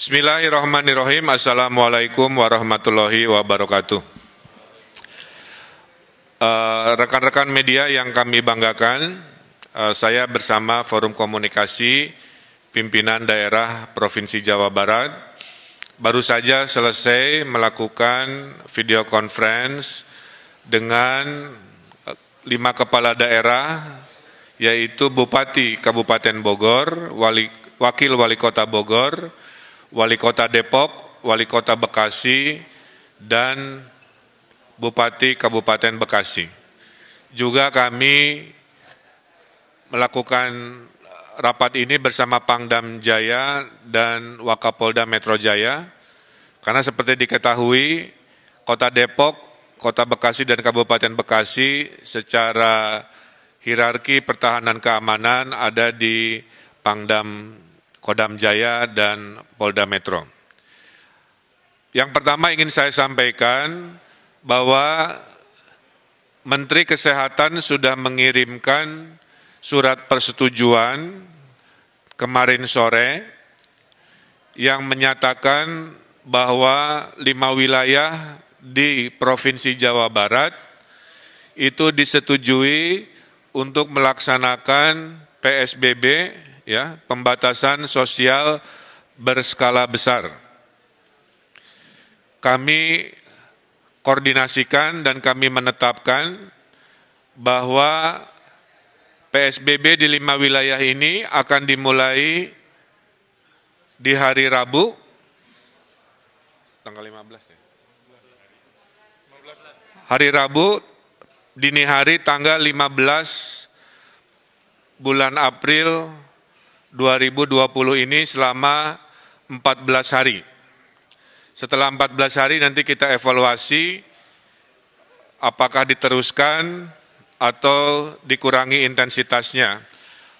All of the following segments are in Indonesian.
Bismillahirrahmanirrahim. Assalamualaikum warahmatullahi wabarakatuh. Rekan-rekan media yang kami banggakan, saya bersama Forum Komunikasi Pimpinan Daerah Provinsi Jawa Barat baru saja selesai melakukan video conference dengan 5 kepala daerah, yaitu Bupati Kabupaten Bogor, Wakil Wali Kota Bogor, Wali Kota Depok, Wali Kota Bekasi, dan Bupati Kabupaten Bekasi. Juga kami melakukan rapat ini bersama Pangdam Jaya dan Wakapolda Metro Jaya, karena seperti diketahui, Kota Depok, Kota Bekasi, dan Kabupaten Bekasi secara hierarki pertahanan keamanan ada di Pangdam Kodam Jaya dan Polda Metro. Yang pertama ingin saya sampaikan bahwa Menteri Kesehatan sudah mengirimkan surat persetujuan kemarin sore yang menyatakan bahwa 5 wilayah di Provinsi Jawa Barat itu disetujui untuk melaksanakan PSBB, ya, pembatasan sosial berskala besar. Kami koordinasikan dan kami menetapkan bahwa PSBB di 5 wilayah ini akan dimulai di hari Rabu, tanggal 15 ya? Hari Rabu, dini hari tanggal 15 bulan April 2020 ini selama 14 hari. Setelah 14 hari nanti kita evaluasi apakah diteruskan atau dikurangi intensitasnya.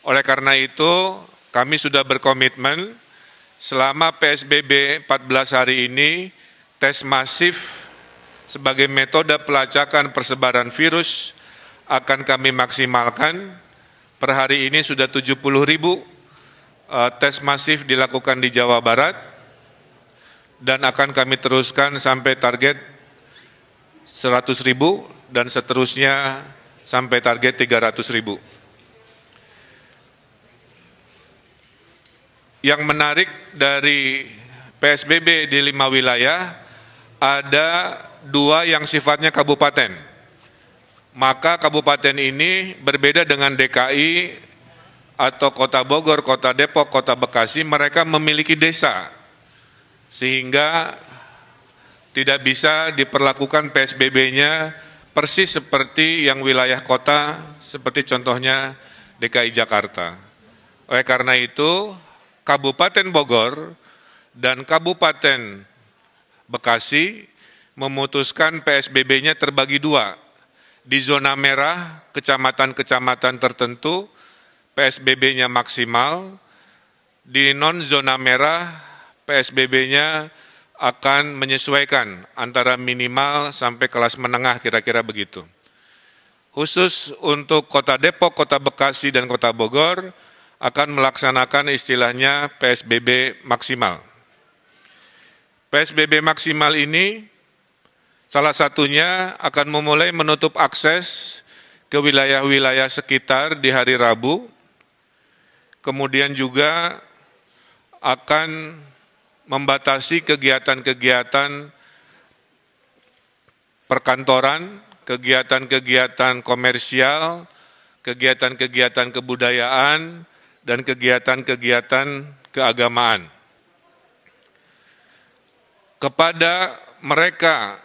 Oleh karena itu, kami sudah berkomitmen selama PSBB 14 hari ini, tes masif sebagai metode pelacakan persebaran virus akan kami maksimalkan. Per hari ini sudah 70.000 tes masif dilakukan di Jawa Barat, dan akan kami teruskan sampai target 100.000 dan seterusnya sampai target 300.000. Yang menarik dari PSBB di 5 wilayah, ada 2 yang sifatnya kabupaten. Maka kabupaten ini berbeda dengan DKI atau Kota Bogor, Kota Depok, Kota Bekasi, mereka memiliki desa. Sehingga tidak bisa diperlakukan PSBB-nya persis seperti yang wilayah kota, seperti contohnya DKI Jakarta. Oleh karena itu, Kabupaten Bogor dan Kabupaten Bekasi memutuskan PSBB-nya terbagi 2. Di zona merah, kecamatan-kecamatan tertentu, PSBB-nya maksimal. Di non-zona merah, PSBB-nya akan menyesuaikan antara minimal sampai kelas menengah, kira-kira begitu. Khusus untuk Kota Depok, Kota Bekasi, dan Kota Bogor akan melaksanakan istilahnya PSBB maksimal. PSBB maksimal ini salah satunya akan memulai menutup akses ke wilayah-wilayah sekitar di hari Rabu, kemudian juga akan membatasi kegiatan-kegiatan perkantoran, kegiatan-kegiatan komersial, kegiatan-kegiatan kebudayaan, dan kegiatan-kegiatan keagamaan. Kepada mereka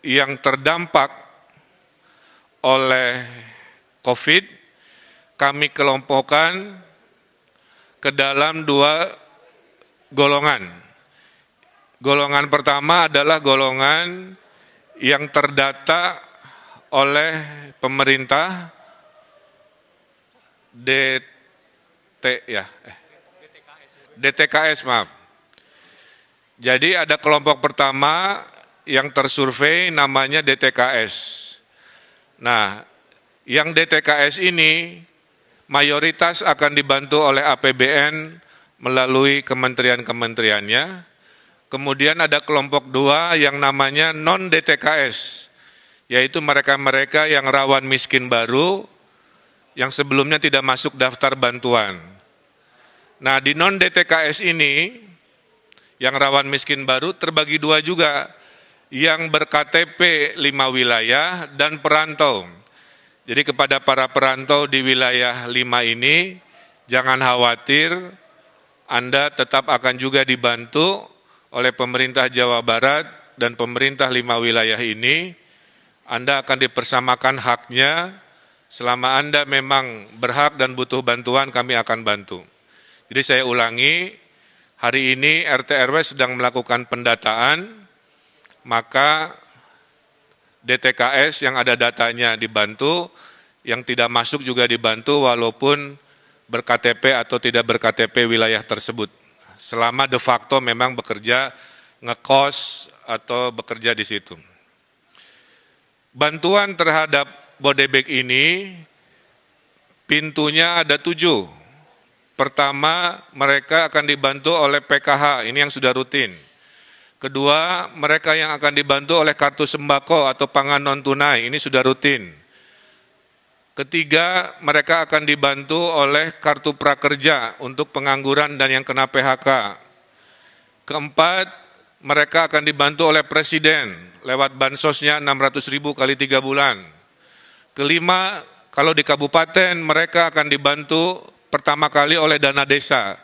yang terdampak oleh COVID, kami kelompokkan ke dalam 2 golongan. Golongan pertama adalah golongan yang terdata oleh pemerintah DTKS, maaf. Jadi ada kelompok pertama yang tersurvei namanya DTKS. Nah, yang DTKS ini mayoritas akan dibantu oleh APBN melalui kementerian-kementeriannya. Kemudian ada kelompok 2 yang namanya non-DTKS, yaitu mereka-mereka yang rawan miskin baru, yang sebelumnya tidak masuk daftar bantuan. Nah, di non-DTKS ini, yang rawan miskin baru terbagi 2 juga, yang berKTP 5 wilayah dan perantau. Jadi kepada para perantau di wilayah 5 ini, jangan khawatir, Anda tetap akan juga dibantu oleh pemerintah Jawa Barat dan pemerintah 5 wilayah ini. Anda akan dipersamakan haknya, selama Anda memang berhak dan butuh bantuan, kami akan bantu. Jadi saya ulangi, hari ini RT RW sedang melakukan pendataan, maka DTKS yang ada datanya dibantu, yang tidak masuk juga dibantu walaupun berKTP atau tidak berKTP wilayah tersebut. Selama de facto memang bekerja ngekos atau bekerja di situ. Bantuan terhadap Bodebek ini pintunya ada 7. Pertama, mereka akan dibantu oleh PKH, ini yang sudah rutin. Kedua, mereka yang akan dibantu oleh kartu sembako atau pangan non-tunai, ini sudah rutin. Ketiga, mereka akan dibantu oleh kartu prakerja untuk pengangguran dan yang kena PHK. Keempat, mereka akan dibantu oleh Presiden lewat bansosnya 600.000 kali 3 bulan. Kelima, kalau di kabupaten mereka akan dibantu pertama kali oleh dana desa.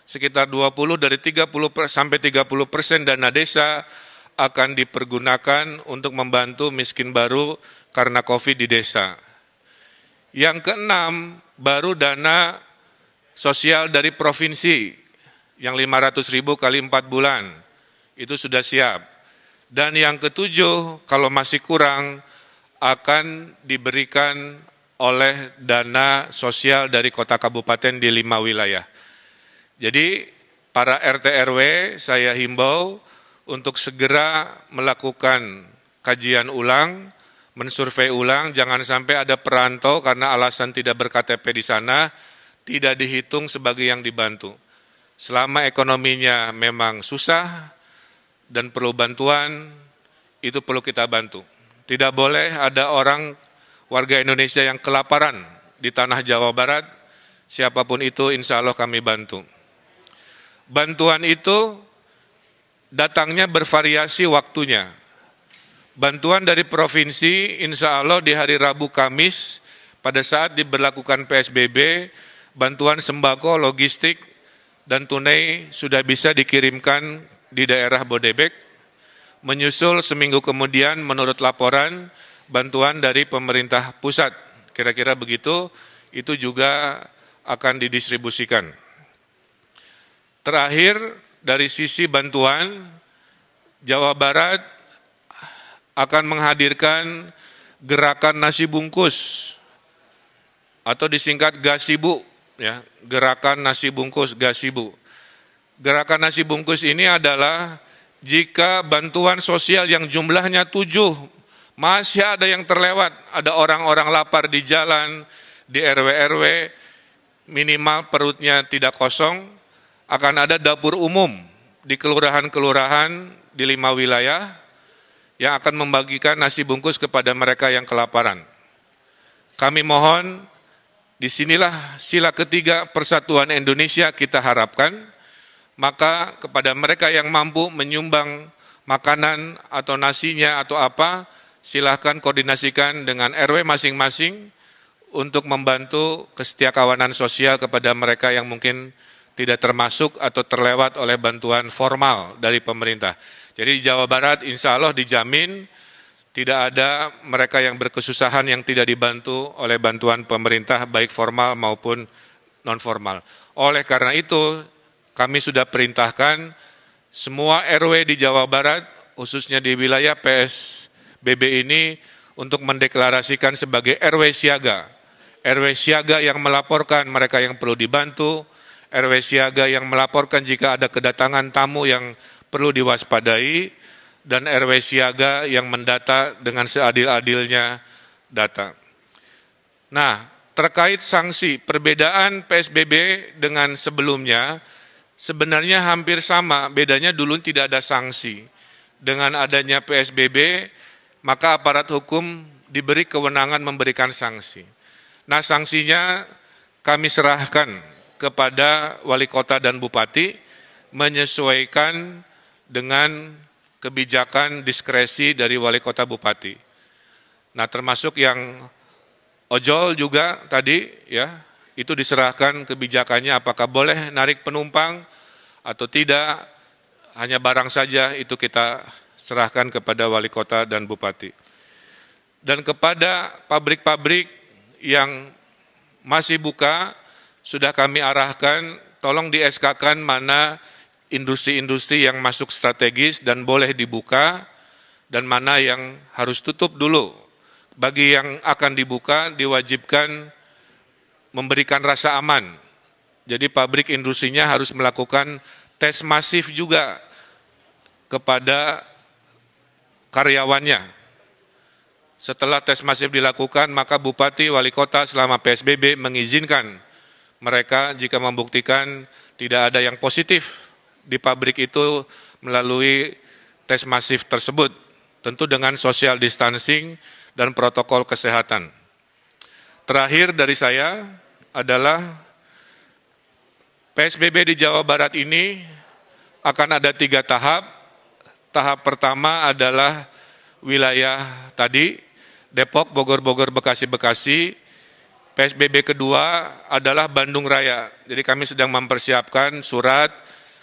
Sekitar 20 dari 30 sampai 30% dana desa akan dipergunakan untuk membantu miskin baru karena COVID di desa. Yang keenam, baru dana sosial dari provinsi yang 500.000 kali 4 bulan. Itu sudah siap. Dan yang ketujuh, kalau masih kurang, akan diberikan oleh dana sosial dari kota kabupaten di 5 wilayah. Jadi para RT RW saya himbau untuk segera melakukan kajian ulang, mensurvei ulang, jangan sampai ada perantau karena alasan tidak berKTP di sana, tidak dihitung sebagai yang dibantu. Selama ekonominya memang susah dan perlu bantuan, itu perlu kita bantu. Tidak boleh ada orang warga Indonesia yang kelaparan di tanah Jawa Barat, siapapun itu insya Allah kami bantu. Bantuan itu datangnya bervariasi waktunya. Bantuan dari provinsi insya Allah di hari Rabu Kamis pada saat diberlakukan PSBB, bantuan sembako, logistik, dan tunai sudah bisa dikirimkan di daerah Bodebek. Menyusul seminggu kemudian menurut laporan bantuan dari pemerintah pusat. Kira-kira begitu, itu juga akan didistribusikan. Terakhir, dari sisi bantuan, Jawa Barat akan menghadirkan gerakan nasi bungkus atau disingkat Gasibu, ya, gerakan nasi bungkus Gasibu. Gerakan nasi bungkus ini adalah jika bantuan sosial yang jumlahnya 7 masih ada yang terlewat, ada orang-orang lapar di jalan, di RW-RW, minimal perutnya tidak kosong, akan ada dapur umum di kelurahan-kelurahan di 5 wilayah yang akan membagikan nasi bungkus kepada mereka yang kelaparan. Kami mohon, disinilah sila ketiga persatuan Indonesia kita harapkan, maka kepada mereka yang mampu menyumbang makanan atau nasinya atau apa, silahkan koordinasikan dengan RW masing-masing untuk membantu kesetiakawanan sosial kepada mereka yang mungkin tidak termasuk atau terlewat oleh bantuan formal dari pemerintah. Jadi di Jawa Barat insya Allah dijamin tidak ada mereka yang berkesusahan yang tidak dibantu oleh bantuan pemerintah baik formal maupun non-formal. Oleh karena itu kami sudah perintahkan semua RW di Jawa Barat khususnya di wilayah PSBB ini untuk mendeklarasikan sebagai RW siaga. RW siaga yang melaporkan mereka yang perlu dibantu, RW siaga yang melaporkan jika ada kedatangan tamu yang perlu diwaspadai, dan RW siaga yang mendata dengan seadil-adilnya data. Nah, terkait sanksi, perbedaan PSBB dengan sebelumnya, sebenarnya hampir sama, bedanya dulu tidak ada sanksi. Dengan adanya PSBB, maka aparat hukum diberi kewenangan memberikan sanksi. Nah, sanksinya kami serahkan kepada wali kota dan bupati, menyesuaikan dengan kebijakan diskresi dari wali kota bupati. Nah, termasuk yang ojol juga tadi, ya, itu diserahkan kebijakannya apakah boleh narik penumpang atau tidak, hanya barang saja itu kita serahkan kepada wali kota dan bupati. Dan kepada pabrik-pabrik yang masih buka, sudah kami arahkan, tolong di SK-kan mana industri-industri yang masuk strategis dan boleh dibuka, dan mana yang harus tutup dulu. Bagi yang akan dibuka, diwajibkan memberikan rasa aman. Jadi pabrik industrinya harus melakukan tes masif juga kepada karyawannya. Setelah tes masif dilakukan, maka bupati, wali kota selama PSBB mengizinkan mereka jika membuktikan tidak ada yang positif di pabrik itu melalui tes masif tersebut, tentu dengan social distancing dan protokol kesehatan. Terakhir dari saya adalah PSBB di Jawa Barat ini akan ada 3 tahap. Tahap pertama adalah wilayah tadi, Depok, Bogor, Bekasi. PSBB kedua adalah Bandung Raya. Jadi kami sedang mempersiapkan surat,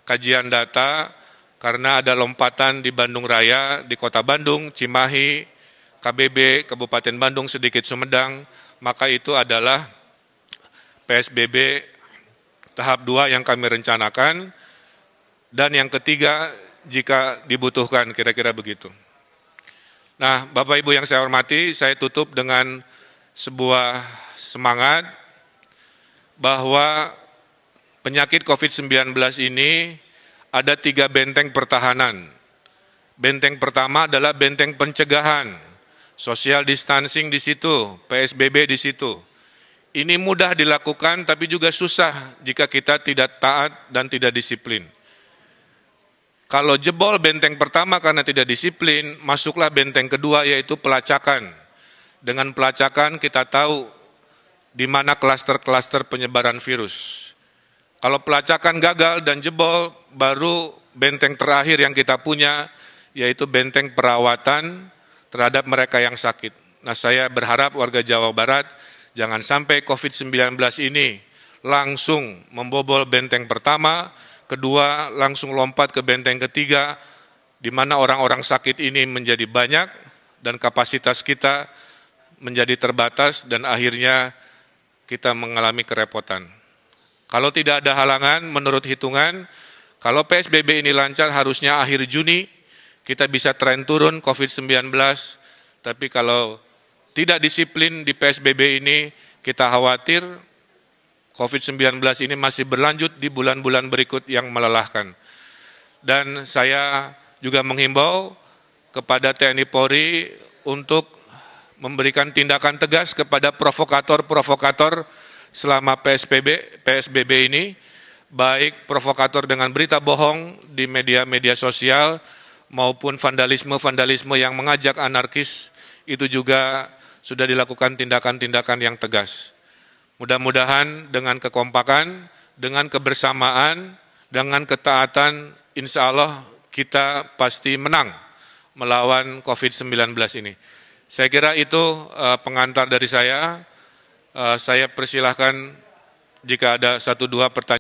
kajian data, karena ada lompatan di Bandung Raya, di Kota Bandung, Cimahi, KBB, Kabupaten Bandung, sedikit Sumedang, maka itu adalah PSBB tahap 2 yang kami rencanakan, dan yang ketiga jika dibutuhkan, kira-kira begitu. Nah, Bapak Ibu yang saya hormati, saya tutup dengan sebuah semangat bahwa penyakit COVID-19 ini ada 3 benteng pertahanan. Benteng pertama adalah benteng pencegahan, social distancing di situ, PSBB di situ. Ini mudah dilakukan tapi juga susah jika kita tidak taat dan tidak disiplin. Kalau jebol benteng pertama karena tidak disiplin, masuklah benteng kedua yaitu pelacakan. Dengan pelacakan kita tahu di mana klaster-klaster penyebaran virus. Kalau pelacakan gagal dan jebol, baru benteng terakhir yang kita punya yaitu benteng perawatan terhadap mereka yang sakit. Nah, saya berharap warga Jawa Barat jangan sampai COVID-19 ini langsung membobol benteng pertama, kedua langsung lompat ke benteng ketiga, di mana orang-orang sakit ini menjadi banyak dan kapasitas kita menjadi terbatas dan akhirnya kita mengalami kerepotan. Kalau tidak ada halangan, menurut hitungan, kalau PSBB ini lancar harusnya akhir Juni kita bisa tren turun COVID-19, tapi kalau tidak disiplin di PSBB ini, kita khawatir COVID-19 ini masih berlanjut di bulan-bulan berikut yang melelahkan. Dan saya juga menghimbau kepada TNI Polri untuk memberikan tindakan tegas kepada provokator-provokator selama PSBB ini, baik provokator dengan berita bohong di media-media sosial maupun vandalisme-vandalisme yang mengajak anarkis, itu juga sudah dilakukan tindakan-tindakan yang tegas. Mudah-mudahan dengan kekompakan, dengan kebersamaan, dengan ketaatan, insya Allah kita pasti menang melawan COVID-19 ini. Saya kira itu pengantar dari saya. Saya persilahkan jika ada 1-2 pertanyaan.